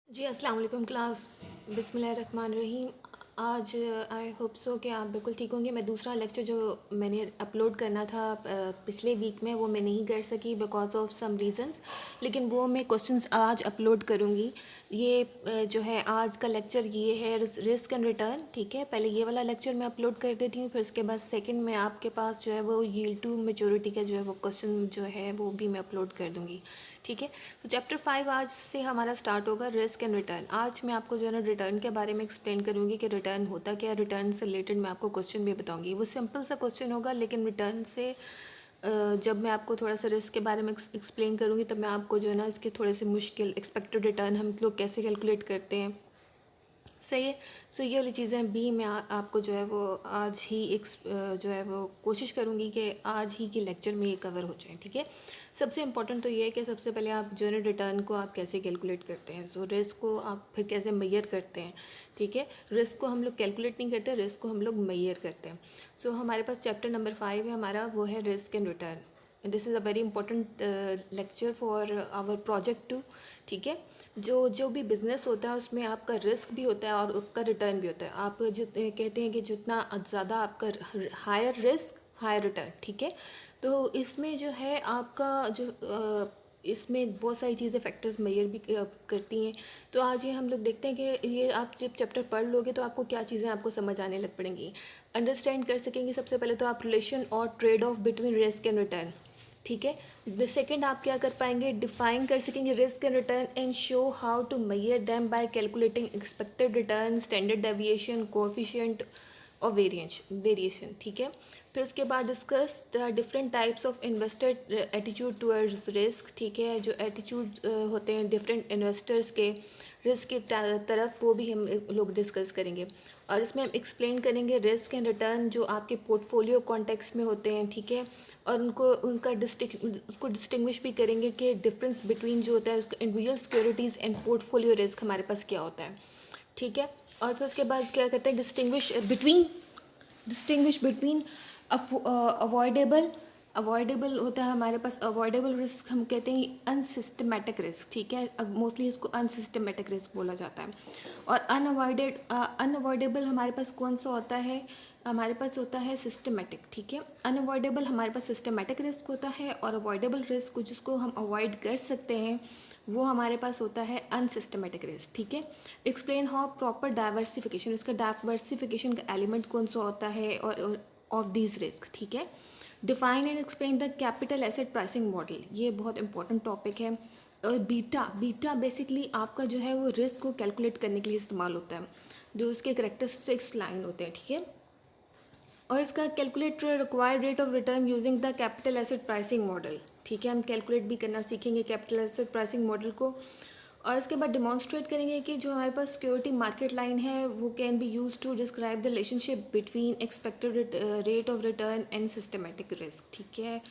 जी, अस्सलाम वालेकुम क्लास। बिस्मिल्लाहिर्रहमानिर्रहीम। आज आई होप सो कि आप बिल्कुल ठीक होंगे। मैं दूसरा लेक्चर जो मैंने अपलोड करना था पिछले वीक में, वो मैं नहीं कर सकी बिकॉज ऑफ सम रीज़न्स, लेकिन वो मैं क्वेश्चंस आज अपलोड करूँगी। ये जो है आज का लेक्चर ये है रिस्क एंड रिटर्न। ठीक है, पहले ये वाला लेक्चर मैं अपलोड कर देती हूँ, फिर उसके बाद सेकंड में आपके पास जो है वो यील्ड टू मैच्योरिटी का जो है वो क्वेश्चन जो है वो भी मैं अपलोड कर दूँगी। ठीक है, तो चैप्टर 5 आज से हमारा स्टार्ट होगा, रिस्क एंड रिटर्न। आज मैं आपको जो है ना रिटर्न के बारे में एक्सप्लेन करूँगी कि रिटर्न होता क्या है। रिटर्न से रिलेटेड मैं आपको क्वेश्चन भी बताऊँगी। वो सिंपल सा क्वेश्चन होगा, लेकिन रिटर्न से जब मैं आपको थोड़ा सा रिस्क के बारे में एक्सप्लेन करूँगी तब मैं आपको जो है ना इसके थोड़े से मुश्किल एक्सपेक्टेड रिटर्न हम लोग कैसे कैलकुलेट करते हैं, सही है। सो ये वाली चीज़ें भी मैं आपको जो है वो आज ही जो है वो कोशिश करूँगी कि आज ही के लेक्चर में ये कवर हो जाए। ठीक है, सबसे इम्पोर्टेंट तो ये है कि सबसे पहले आप जो है ना रिटर्न को आप कैसे कैलकुलेट करते हैं। सो रिस्क को आप फिर कैसे मेजर करते हैं। ठीक है, रिस्क को हम लोग कैलकुलेट नहीं करते, रिस्क को हम लोग मेजर करते हैं। सो हमारे पास चैप्टर नंबर 5 है हमारा, वो है risk and return. This is a very important lecture for our project two. ठीक है, जो जो भी बिज़नेस होता है उसमें आपका रिस्क भी होता है और उसका रिटर्न भी होता है। आप कहते हैं कि जितना ज़्यादा आपका हायर रिस्क हायर रिटर्न। ठीक है, तो इसमें जो है आपका जो इसमें बहुत सारी चीज़ें फैक्टर्स मेजर भी करती हैं। तो आज ये हम लोग देखते हैं कि ये आप जब चैप्टर पढ़ लोगे तो आपको क्या चीज़ें आपको समझ आने लग पड़ेंगी, अंडरस्टैंड कर सकेंगे। सबसे पहले तो आप रिलेशन और trade off between risk and return. ठीक है, द सेकेंड आप क्या कर पाएंगे, डिफाइन कर सकेंगे risk and return and show how to measure them by calculating expected return, standard deviation, coefficient और वेरिएशन। ठीक है, फिर उसके बाद discuss the different types of investor attitude towards risk. ठीक है, जो एटीट्यूड होते हैं डिफरेंट इन्वेस्टर्स के रिस्क की तरफ, वो भी हम लोग डिस्कस करेंगे। और इसमें हम एक्सप्लेन करेंगे रिस्क एंड रिटर्न जो आपके पोर्टफोलियो कॉन्टेक्स्ट में होते हैं। ठीक है, और उनको उनका उसको डिस्टिंग्विश भी करेंगे कि डिफरेंस बिटवीन जो होता है उसका individual securities and portfolio risk हमारे पास क्या होता है। ठीक है, और फिर उसके बाद क्या कहते हैं, डिस्टिंग्विश बिटवीन अवॉइडेबल अवॉइडेबल होता है हमारे पास अवॉइडेबल रिस्क, हम कहते हैं अनसिस्टमेटिक रिस्क। ठीक है, अब मोस्टली इसको अनसिस्टमेटिक रिस्क बोला जाता है। और अनअवॉइडेबल हमारे पास कौन सा होता है, हमारे पास होता है सिस्टमेटिक। ठीक है, अनअवॉइडेबल हमारे पास सिस्टमेटिक रिस्क होता है, और अवॉइडेबल रिस्क जिसको हम अवॉइड कर सकते हैं वो हमारे पास होता है अनसिस्टमेटिक रिस्क। ठीक है, एक्सप्लेन हाउ प्रॉपर डाइवर्सिफिकेशन, इसका डाइवर्सिफिकेशन का एलिमेंट कौन सा होता है और ऑफ दीज रिस्क। ठीक है, define and explain the capital asset pricing model, ये बहुत इंपॉर्टेंट टॉपिक है। और बीटा बेसिकली आपका जो है वो रिस्क को कैलकुलेट करने के लिए इस्तेमाल होता है, जो उसके करेक्टरिस्टिक्स लाइन होते हैं। ठीक है, और इसका calculate required rate of return using the capital asset pricing model. ठीक है, हम कैलकुलेट भी करना सीखेंगे कैपिटल एसेट प्राइसिंग मॉडल को। और इसके बाद डिमॉन्स्ट्रेट करेंगे कि जो हमारे पास सिक्योरिटी मार्केट लाइन है वो can be use to describe the relationship between expected rate of return and systematic risk. ठीक है,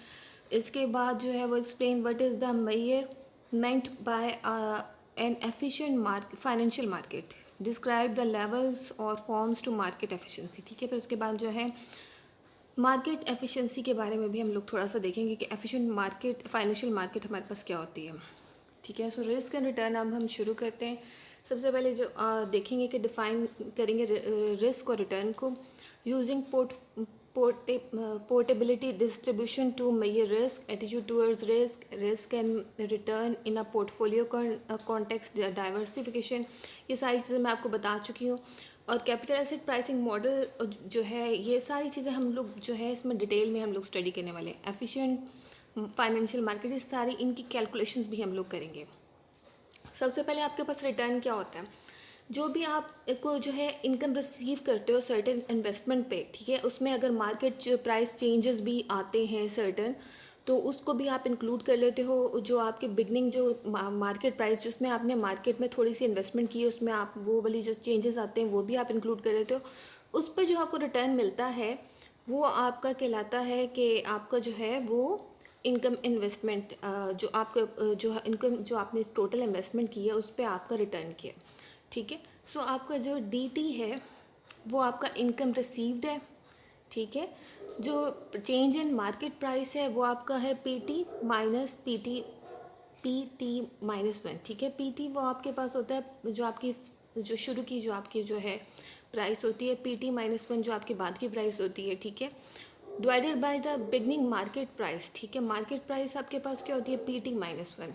इसके बाद जो है वो explain what is the mayor meant by an efficient financial market, describe the levels or forms to market efficiency। ठीक है, फिर उसके बाद जो है मार्केट एफिशिएंसी के बारे में भी हम लोग थोड़ा सा देखेंगे कि एफिशिएंट मार्केट फाइनेंशियल मार्केट हमारे पास क्या होती है। ठीक है, सो रिस्क एंड रिटर्न अब हम शुरू करते हैं। सबसे पहले जो देखेंगे कि डिफाइन करेंगे रिस्क और रिटर्न को using portability distribution to measure risk, attitude towards risk and return in a portfolio context, diversification, ये सारी चीज़ें मैं आपको बता चुकी हूँ। और कैपिटल एसेट प्राइसिंग मॉडल जो है, ये सारी चीज़ें हम लोग जो है इसमें डिटेल में हम लोग स्टडी करने वाले हैं। एफिशिएंट फाइनेंशियल मार्केट, ये सारी इनकी कैलकुलेशंस भी हम लोग करेंगे। सबसे पहले आपके पास रिटर्न क्या होता है, जो भी आप को जो है इनकम रिसीव करते हो सर्टेन इन्वेस्टमेंट पे। ठीक है, उसमें अगर मार्केट जो प्राइस चेंजेस भी आते हैं सर्टेन, तो उसको भी आप इंक्लूड कर लेते हो। जो आपके बिगनिंग जो मार्केट प्राइस जिसमें आपने मार्केट में थोड़ी सी इन्वेस्टमेंट की है उसमें आप वो वाली जो चेंजेस आते हैं वो भी आप इंक्लूड कर लेते हो। उस पर जो आपको रिटर्न मिलता है वो आपका कहलाता है कि आपका जो है वो इनकम इन्वेस्टमेंट, जो आपका जो इनकम जो आपने टोटल इन्वेस्टमेंट की है उस पर आपका रिटर्न किया। ठीक है, सो आपका जो डी है वो आपका इनकम रिसीव्ड है। ठीक है, जो चेंज इन मार्केट प्राइस है वो आपका है P T minus P T PT-1, ठीक है। PT वो आपके पास होता है जो आपकी जो शुरू की जो आपकी जो है प्राइस होती है, PT-1 जो आपके बाद की प्राइस होती है, ठीक है, divided by the beginning market price, ठीक है। मार्केट प्राइस आपके पास क्या होती है, PT-1।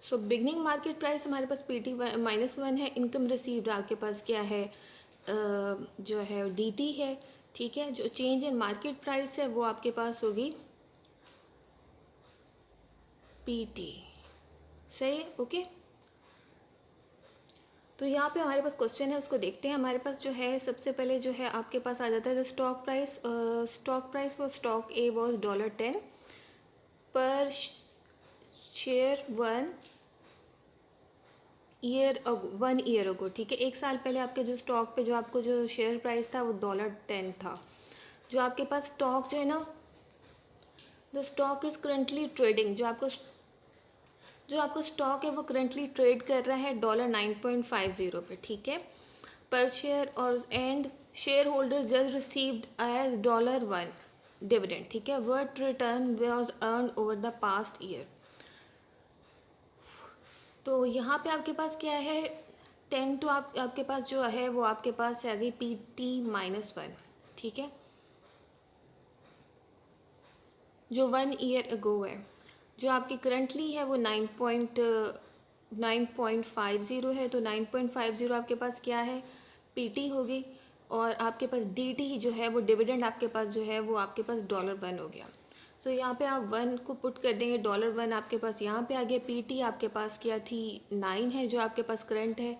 सो बिगनिंग मार्केट प्राइस हमारे पास PT-1 है। इनकम रिसीव्ड आपके पास क्या है, जो है DT है, ठीक है। जो चेंज इन मार्केट प्राइस है वो आपके पास होगी PT, सही है, ओके। तो यहाँ पे हमारे पास क्वेश्चन है, उसको देखते हैं। हमारे पास जो है सबसे पहले जो है आपके पास आ जाता है the stock price. Stock price for stock A was $10 पर शेयर 1 ईयर अगो, ठीक है। 1 साल पहले आपके जो स्टॉक पे जो आपको जो शेयर प्राइस था वो $10 था। जो आपके पास स्टॉक जो है ना, the stock is currently trading, जो आपका स्टॉक है वो करंटली ट्रेड कर रहा है $9.50 पे, ठीक है, पर शेयर। और and shareholder just received as $1 dividend, ठीक है। What return was earn over the past year. तो यहाँ पे आपके पास क्या है, 10 टू आपके पास जो है वो आपके पास है गई PT-1, ठीक है, जो 1 ईयर अगो है। जो आपकी करंटली है वो 9.50 है, तो 9.50 आपके पास क्या है, PT होगी। और आपके पास DT जो है वो डिविडेंड आपके पास जो है वो आपके पास $1 हो गया। सो यहाँ पे आप 1 को पुट कर देंगे, $1 आपके पास यहाँ पे आ गया। PT आपके पास क्या थी, 9 है जो आपके पास करंट है।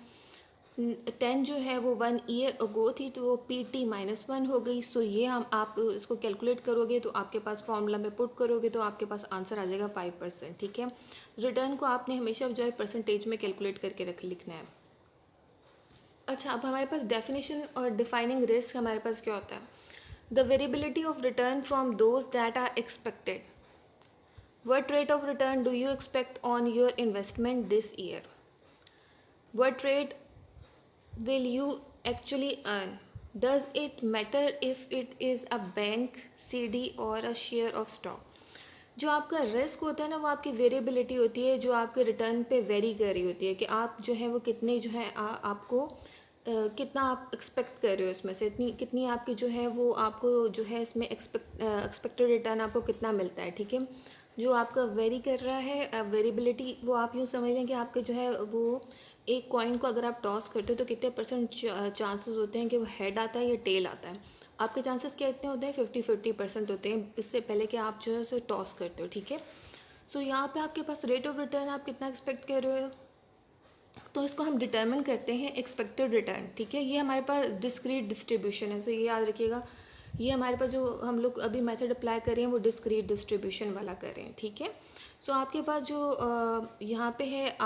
10 जो है वो 1 ईयर अगो थी, तो वो PT-1 हो गई। सो ये हम आप इसको कैलकुलेट करोगे तो आपके पास फॉर्मूला में पुट करोगे तो आपके पास आंसर आ जाएगा 5%, ठीक है। रिटर्न को आपने हमेशा जो है परसेंटेज में कैलकुलेट करके लिखना है। अच्छा, अब हमारे पास डेफिनेशन और डिफाइनिंग रिस्क हमारे पास क्या होता है, the variability of return from those that are expected. What rate of return do you expect on your investment this year? What rate will you actually earn? Does it matter if it is a bank, CD or a share of stock? जो आपका risk होता है ना वो आपकी variability होती है, जो आपके रिटर्न पे वेरी कर रही होती है कि आप जो है वो कितने जो है आपको कितना आप एक्सपेक्ट कर रहे हो इसमें से, इतनी कितनी आपकी जो है वो आपको जो है इसमें एक्सपेक्टेड रिटर्न आपको कितना मिलता है, ठीक है। जो आपका वेरी कर रहा है वेरिएबिलिटी, वो आप यूँ समझ लें कि आपके जो है वो एक कॉइन को अगर आप टॉस करते हो तो कितने परसेंट चांसेस होते हैं कि वो हेड आता है या टेल आता है। आपके चांसेस क्या इतने होते हैं, 50-50% होते हैं इससे पहले कि आप जो है उसे टॉस करते हो, ठीक है। सो यहाँ पे आपके पास रेट ऑफ रिटर्न आप कितना एक्सपेक्ट कर रहे हो, तो इसको हम डिटर्मिन करते हैं एक्सपेक्टेड रिटर्न, ठीक है। ये हमारे पास डिस्क्रीट डिस्ट्रीब्यूशन है, सो ये याद रखिएगा। ये हमारे पास जो हम लोग अभी मेथड अप्लाई कर रहे हैं वो डिस्क्रीट डिस्ट्रीब्यूशन वाला कर रहे हैं, ठीक है। सो आपके पास जो यहाँ पे है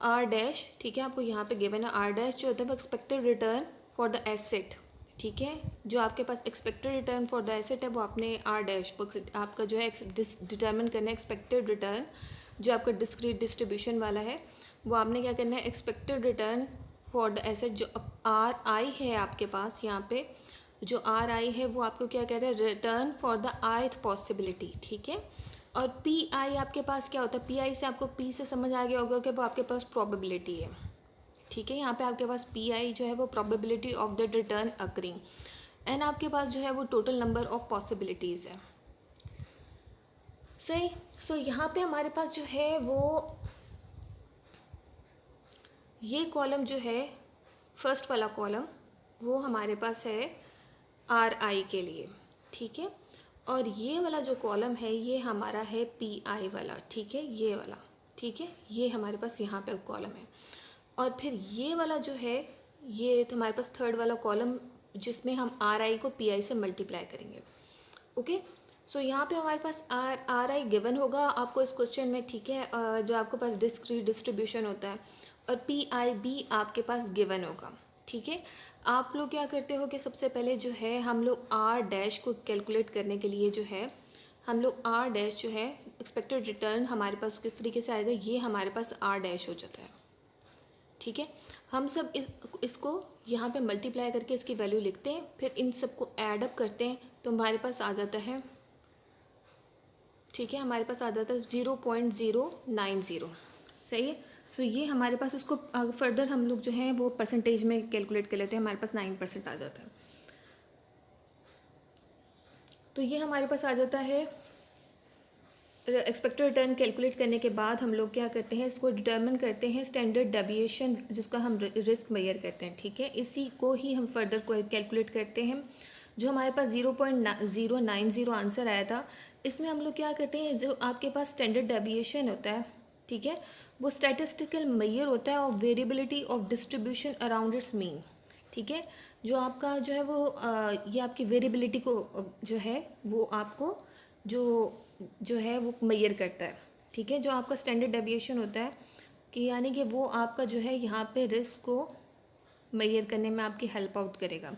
आर डैश, ठीक है, आपको यहाँ पे गिवन है आर डैश जो होता है expected return for the asset, ठीक है। जो आपके पास expected return for the asset है वो आपने आर डैश आपका जो है डिटर्मिन करना है एक्सपेक्टेड रिटर्न। जो आपका डिस्क्रीट डिस्ट्रीब्यूशन वाला है वो आपने क्या करना है, expected return for the asset जो RI है आपके पास यहाँ पे, जो RI है वो आपको क्या कह रहा है, return for the ith possibility, ठीक है। और PI आपके पास क्या होता है, PI से आपको P से समझ आ गया होगा कि वो आपके पास प्रोबेबिलिटी है, ठीक है। यहाँ पे आपके पास PI जो है वो probability of the return occurring, and आपके पास जो है वो टोटल नंबर ऑफ पॉसिबिलिटीज़ है, सही। सो यहाँ पे हमारे पास जो है वो ये कॉलम जो है फर्स्ट वाला कॉलम वो हमारे पास है RI के लिए, ठीक है। और ये वाला जो कॉलम है ये हमारा है PI वाला, ठीक है, ये वाला, ठीक है, ये हमारे पास यहाँ पे कॉलम है। और फिर ये वाला जो है ये तो हमारे पास थर्ड वाला कॉलम जिसमें हम RI को PI से मल्टीप्लाई करेंगे, ओके। सो यहाँ पे हमारे पास RI गिवन होगा आपको इस क्वेश्चन में, ठीक है, जो आपके पास डिस्क्रीट डिस्ट्रीब्यूशन होता है, और PIB आपके पास गिवन होगा, ठीक है। आप लोग क्या करते हो कि सबसे पहले जो है हम लोग R डैश को कैलकुलेट करने के लिए जो है हम लोग R डैश जो है एक्सपेक्टेड रिटर्न हमारे पास किस तरीके से आएगा, ये हमारे पास R डैश हो जाता है, ठीक है। हम सब इसको यहाँ पे मल्टीप्लाई करके इसकी वैल्यू लिखते हैं, फिर इन सबको ऐड अप करते हैं तो हमारे पास आ जाता है ठीक है, हमारे पास आ जाता है 0.090। सही है। सो ये हमारे पास, इसको फर्दर हम लोग जो है वो परसेंटेज में कैलकुलेट कर लेते हैं, हमारे पास 9% आ जाता है। तो ये हमारे पास आ जाता है। एक्सपेक्टेड रिटर्न कैलकुलेट करने के बाद हम लोग क्या करते हैं, इसको डिटर्मिन करते हैं स्टैंडर्ड डेविएशन, जिसका हम रिस्क मेजर करते हैं। ठीक है, इसी को ही हम फर्दर को कैलकुलेट करते हैं। जो हमारे पास 0.090 आंसर आया था, इसमें हम लोग क्या करते हैं, जो आपके पास स्टैंडर्ड डेविएशन होता है, ठीक है, वो स्टैटिस्टिकल मेजर होता है of variability of distribution around its mean. ठीक है, जो आपका जो है वो ये आपकी वेरिएबिलिटी को जो है वो आपको जो है वो मेजर करता है। ठीक है, जो आपका स्टैंडर्ड डेविएशन होता है कि यानी कि वो आपका जो है यहाँ पे रिस्क को मेजर करने में आपकी हेल्प आउट करेगा।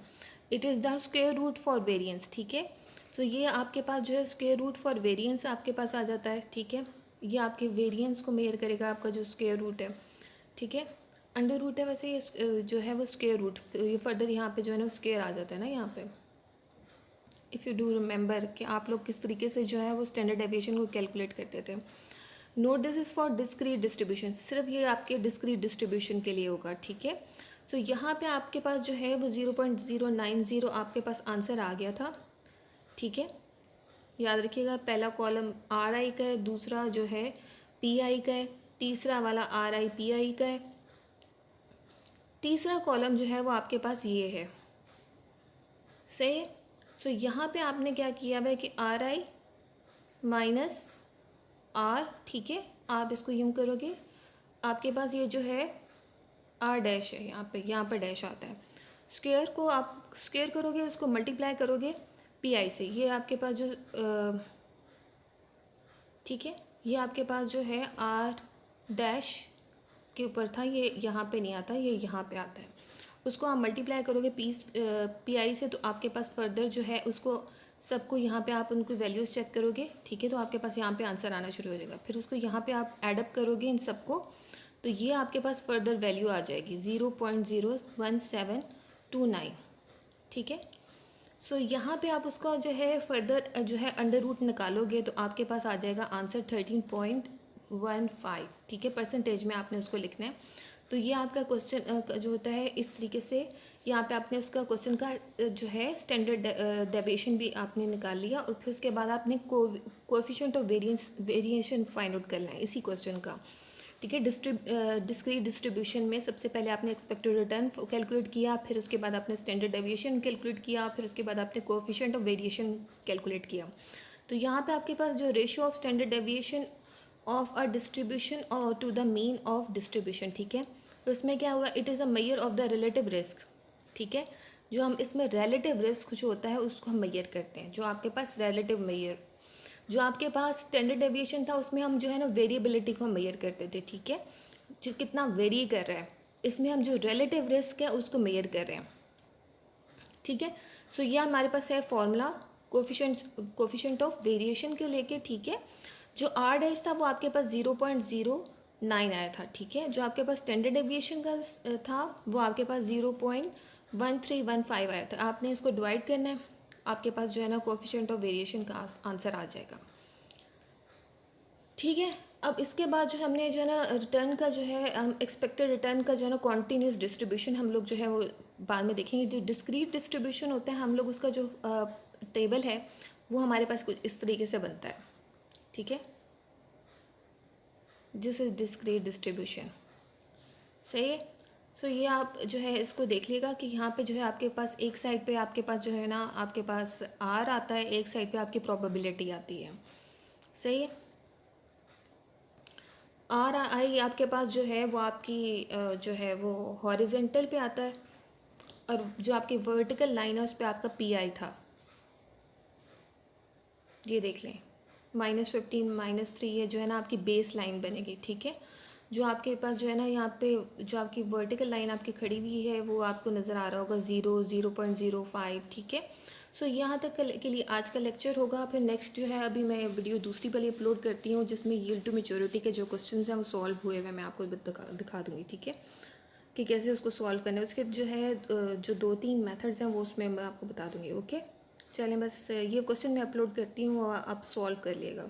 It is the square root for variance. ठीक है, तो ये आपके पास जो है स्क्वायर रूट फॉर वेरिएंस आपके पास आ जाता है। ठीक है, ये आपके वेरिएंस को मेजर करेगा, आपका जो स्क्वायर रूट है। ठीक है, अंडर रूट है वैसे ये जो है वो स्क्वायर रूट, ये फर्दर यहाँ पे जो है ना स्क्वायर आ जाता है ना यहाँ पे। इफ़ यू डू रिमेंबर कि आप लोग किस तरीके से जो है वो स्टैंडर्ड डेविएशन को कैलकुलेट करते थे। Note this is for discrete distribution, सिर्फ ये आपके डिस्क्रीट डिस्ट्रीब्यूशन के लिए होगा। ठीक है, सो यहाँ पे आपके पास जो है वो 0.090 आपके पास आंसर आ गया था। ठीक है, याद रखिएगा, पहला कॉलम आर आई का है, दूसरा जो है पी आई का है, तीसरा वाला आर आई पी आई का है, तीसरा कॉलम जो है वो आपके पास ये है। सही है। सो यहाँ पे आपने क्या किया है कि आर आई माइनस आर, ठीक है, आप इसको यूँ करोगे, आपके पास ये जो है आर डैश है, यहाँ पे डैश आता है। स्क्वायर को आप स्क्वायर करोगे, उसको मल्टीप्लाई करोगे पी आई से, ये आपके पास जो ठीक है, ये आपके पास जो है आर डैश के ऊपर था, ये यहाँ पे नहीं आता, ये यहाँ पे आता है। उसको आप मल्टीप्लाई करोगे पी आई से, तो आपके पास फर्दर जो है उसको सबको यहाँ पे आप उनको वैल्यूज़ चेक करोगे। ठीक है, तो आपके पास यहाँ पे आंसर आना शुरू हो जाएगा। फिर उसको यहाँ पे आप एडअप करोगे इन सबको, तो ये आपके पास फर्दर वैल्यू आ जाएगी 0.01729। ठीक है, सो यहाँ पे आप उसका जो है फर्दर जो है अंडर रूट निकालोगे, तो आपके पास आ जाएगा आंसर 13.15। ठीक है, परसेंटेज में आपने उसको लिखना है। तो ये आपका क्वेश्चन जो होता है इस तरीके से, यहाँ पे आपने उसका क्वेश्चन का जो है स्टैंडर्ड डेविएशन भी आपने निकाल लिया, और फिर उसके बाद आपने coefficient of variation find out करना है इसी क्वेश्चन का। ठीक है, डिस्क्रीट डिस्ट्रीब्यूशन में सबसे पहले आपने एक्सपेक्टेड रिटर्न कैलकुलेट किया, फिर उसके बाद आपने स्टैंडर्ड डेविएशन कैलकुलेट किया, फिर उसके बाद आपने कोएफिशिएंट ऑफ वेरिएशन कैलकुलेट किया। तो यहाँ पे आपके पास जो ratio of standard deviation of a distribution और to the mean of distribution. ठीक है, तो इसमें क्या होगा, it is a measure of the relative risk. ठीक है, जो हम इसमें रिलेटिव रिस्क जो होता है उसको हम मेजर करते हैं। जो आपके पास रिलेटिव मेजर, जो आपके पास स्टैंडर्ड डेविएशन था उसमें हम जो है ना वेरिएबिलिटी को हम मेजर करते थे। ठीक है, जो कितना वेरी कर रहा है, इसमें हम जो रिलेटिव रिस्क है उसको मेजर कर रहे हैं। ठीक है, सो ये हमारे पास है फॉर्मूला कोफिशिएंट ऑफ वेरिएशन के लेके। ठीक है, जो आर डैश था वो आपके पास 0.09 आया था। ठीक है, जो आपके पास स्टैंडर्ड डेविएशन का था वो आपके पास 0.1315 आया था। आपने इसको डिवाइड करना है, आपके पास जो है ना कोफिशिएंट ऑफ वेरिएशन का आंसर आ जाएगा। ठीक है, अब इसके बाद जो हमने जो है ना रिटर्न का जो है हम एक्सपेक्टेड रिटर्न का जो है ना कॉन्टीन्यूस डिस्ट्रीब्यूशन हम लोग जो है वो बाद में देखेंगे। जो डिस्क्रीट डिस्ट्रीब्यूशन होता है हम लोग उसका जो टेबल है वो हमारे पास कुछ इस तरीके से बनता है। ठीक है, दिस इज डिस्क्रीट डिस्ट्रीब्यूशन। सही है। सो ये आप जो है इसको देख लीजिएगा कि यहाँ पे जो है आपके पास एक साइड पे आपके पास जो है ना आपके पास आर आता है, एक साइड पे आपकी प्रोबेबिलिटी आती है। सही है, आर आई आपके पास जो है वो आपकी जो है वो हॉरिजेंटल पे आता है, और जो आपकी वर्टिकल लाइन है उस पर आपका पी आई था। ये देख लें, -15 -3 ये जो है ना आपकी बेस लाइन बनेगी। ठीक है, जो आपके पास जो है ना यहाँ पे जो आपकी वर्टिकल लाइन आपकी खड़ी हुई है वो आपको नज़र आ रहा होगा 0.05। ठीक है, सो यहाँ तक के लिए आज का लेक्चर होगा। फिर नेक्स्ट जो है अभी मैं वीडियो दूसरी वाली अपलोड करती हूँ जिसमें यील्ड टू मैच्योरिटी के जो क्वेश्चंस हैं वो सॉल्व हुए हुए मैं आपको दिखा दूँगी। ठीक है, कि कैसे उसको सॉल्व करना है, उसके जो है जो 2-3 मेथड्स हैं वो उसमें मैं आपको बता दूँगी। ओके, चलें, बस ये क्वेश्चन मैं अपलोड करती हूँ, आप सॉल्व कर लिएगा।